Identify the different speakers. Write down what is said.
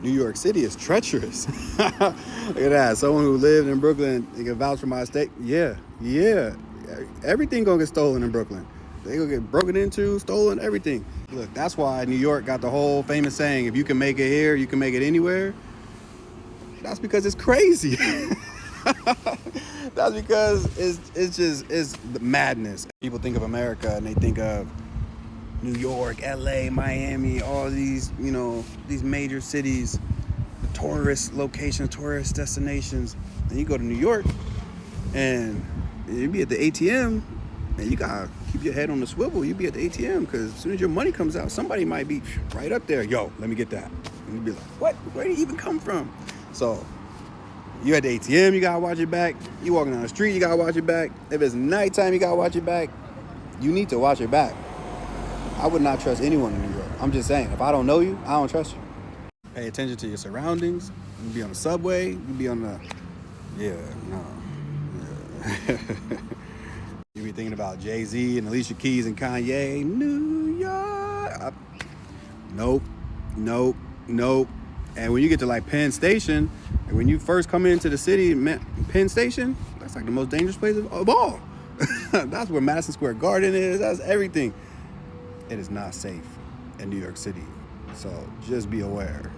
Speaker 1: New York City is treacherous. Look at that. Someone who lived in Brooklyn, they can vouch for my state. Yeah, yeah. Everything gonna get stolen in Brooklyn. They gonna get broken into, stolen, everything. Look, that's why New York got the whole famous saying, if you can make it here, you can make it anywhere. That's because it's crazy. That's because it's the madness. People think of America and they think of New York, LA, Miami, all these, these major cities, tourist locations, tourist destinations. And you go to New York and you be at the ATM and you gotta keep your head on the swivel. You be at the ATM because as soon as your money comes out, somebody might be right up there. Yo, let me get that. And you be like, what? Where did it even come from? So you at the ATM, you gotta watch your back. You walking down the street, you gotta watch your back. If it's nighttime, you gotta watch your back. You need to watch your back. I would not trust anyone in New York. I'm just saying, if I don't know you, I don't trust you. Pay attention to your surroundings. You be on the subway. You be on the, yeah, no. Yeah. You be thinking about Jay-Z and Alicia Keys and Kanye. New York. Nope, nope, nope. And when you get to like Penn Station, and when you first come into the city, Penn Station, that's like the most dangerous place of all. That's where Madison Square Garden is. That's everything. It is not safe in New York City. So just be aware.